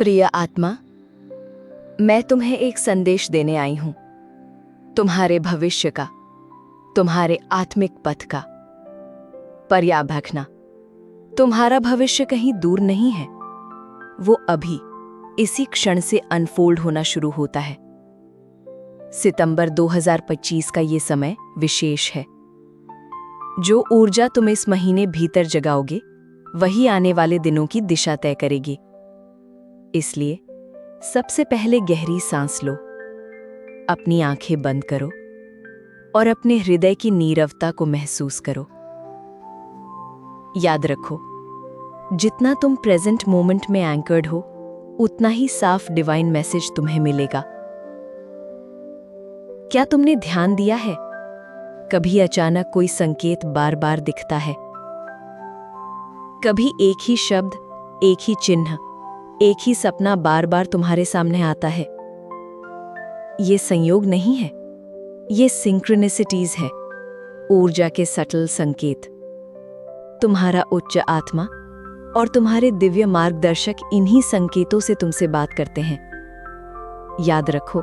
प्रिय आत्मा, मैं तुम्हें एक संदेश देने आई हूं, तुम्हारे भविष्य का, तुम्हारे आत्मिक पथ का। पर याद रखना, तुम्हारा भविष्य कहीं दूर नहीं है, वो अभी इसी क्षण से अनफोल्ड होना शुरू होता है। सितंबर 2025 का ये समय विशेष है। जो ऊर्जा तुम इस महीने भीतर जगाओगे, वही आने वाले दिनों की दिशा तय करेगी। इसलिए सबसे पहले गहरी सांस लो, अपनी आंखें बंद करो और अपने हृदय की नीरवता को महसूस करो। याद रखो, जितना तुम प्रेजेंट मोमेंट में एंकर्ड हो, उतना ही साफ डिवाइन मैसेज तुम्हें मिलेगा। क्या तुमने ध्यान दिया है, कभी अचानक कोई संकेत बार बार दिखता है, कभी एक ही शब्द, एक ही चिन्ह, एक ही सपना बार बार तुम्हारे सामने आता है। ये संयोग नहीं है, ये सिंक्रोनिसिटीज है, ऊर्जा के सटल संकेत। तुम्हारा उच्च आत्मा और तुम्हारे दिव्य मार्गदर्शक इन्हीं संकेतों से तुमसे बात करते हैं। याद रखो,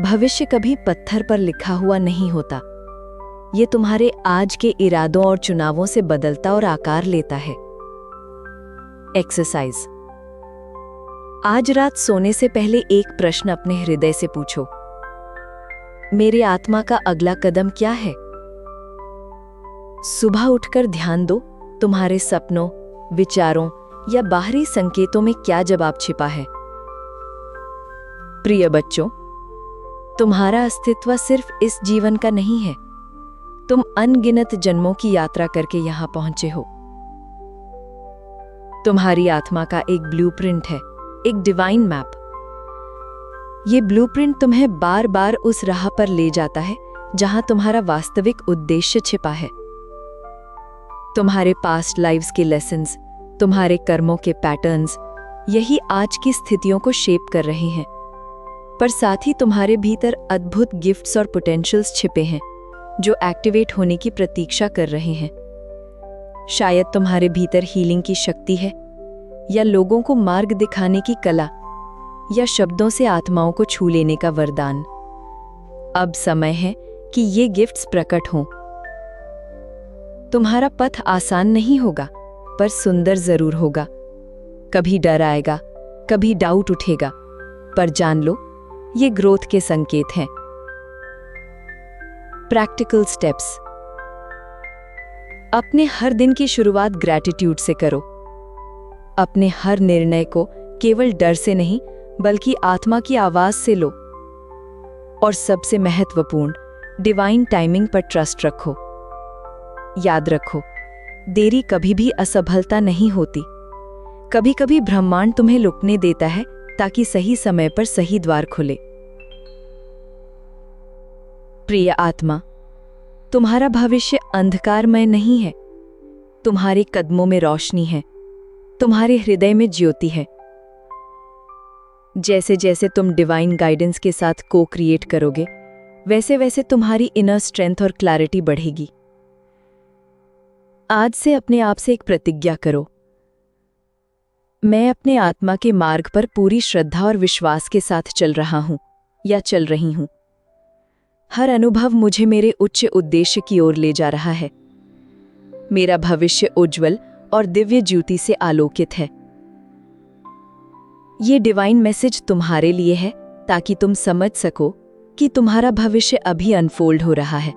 भविष्य कभी पत्थर पर लिखा हुआ नहीं होता, ये तुम्हारे आज के इरादों और चुनावों से बदलता और आकार लेता है। एक्सरसाइज। आज रात सोने से पहले एक प्रश्न अपने हृदय से पूछो, मेरे आत्मा का अगला कदम क्या है? सुबह उठकर ध्यान दो, तुम्हारे सपनों, विचारों या बाहरी संकेतों में क्या जवाब छिपा है। प्रिय बच्चों, तुम्हारा अस्तित्व सिर्फ इस जीवन का नहीं है, तुम अनगिनत जन्मों की यात्रा करके यहां पहुंचे हो। तुम्हारी आत्मा का एक ब्लूप्रिंट है, एक डिवाइन मैप। ये ब्लूप्रिंट तुम्हें बार बार उस राह पर ले जाता है जहां तुम्हारा वास्तविक उद्देश्य छिपा है। तुम्हारे पास्ट लाइव्स के लेसन्स, तुम्हारे कर्मों के पैटर्न्स, यही आज की स्थितियों को शेप कर रहे हैं। पर साथ ही तुम्हारे भीतर अद्भुत गिफ्ट्स और पोटेंशियल्स छिपे हैं जो एक्टिवेट होने की प्रतीक्षा कर रहे हैं। शायद तुम्हारे भीतर हीलिंग की शक्ति है, या लोगों को मार्ग दिखाने की कला, या शब्दों से आत्माओं को छू लेने का वरदान। अब समय है कि ये गिफ्ट्स प्रकट हों। तुम्हारा पथ आसान नहीं होगा, पर सुंदर जरूर होगा। कभी डर आएगा, कभी डाउट उठेगा, पर जान लो, ये ग्रोथ के संकेत हैं। Practical steps. अपने हर दिन की शुरुआत ग्रैटिट्यूड से करो। अपने हर निर्णय को केवल डर से नहीं, बल्कि आत्मा की आवाज से लो। और सबसे महत्वपूर्ण, डिवाइन टाइमिंग पर ट्रस्ट रखो। याद रखो, देरी कभी भी असफलता नहीं होती। कभी कभी ब्रह्मांड तुम्हें लुकने देता है ताकि सही समय पर सही द्वार खुले। प्रिय आत्मा, तुम्हारा भविष्य अंधकारमय नहीं है, तुम्हारे कदमों में रोशनी है, तुम्हारे हृदय में ज्योति है। जैसे जैसे तुम डिवाइन गाइडेंस के साथ को क्रिएट करोगे, वैसे वैसे तुम्हारी इनर स्ट्रेंथ और क्लैरिटी बढ़ेगी। आज से अपने आप से एक प्रतिज्ञा करो, मैं अपने आत्मा के मार्ग पर पूरी श्रद्धा और विश्वास के साथ चल रहा हूं या चल रही हूं। हर अनुभव मुझे मेरे उच्च उद्देश्य की ओर ले जा रहा है। मेरा भविष्य उज्जवल और दिव्य ज्योति से आलोकित है। ये डिवाइन मैसेज तुम्हारे लिए है ताकि तुम समझ सको कि तुम्हारा भविष्य अभी अनफोल्ड हो रहा है।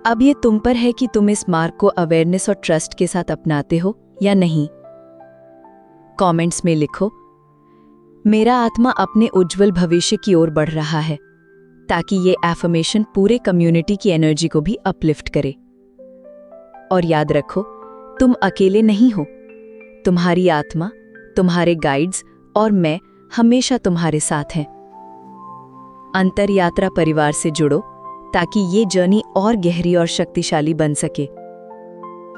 अब ये तुम पर है कि तुम इस मार्ग को अवेयरनेस और ट्रस्ट के साथ अपनाते हो या नहीं। कमेंट्स में लिखो, मेरा आत्मा अपने उज्जवल भविष्य की ओर बढ़ रहा है, ताकि ये एफर्मेशन पूरे कम्युनिटी की एनर्जी को भी अपलिफ्ट करे। और याद रखो, तुम अकेले नहीं हो। तुम्हारी आत्मा, तुम्हारे गाइड्स और मैं हमेशा तुम्हारे साथ हैं। अंतर यात्रा परिवार से जुड़ो ताकि ये जर्नी और गहरी और शक्तिशाली बन सके।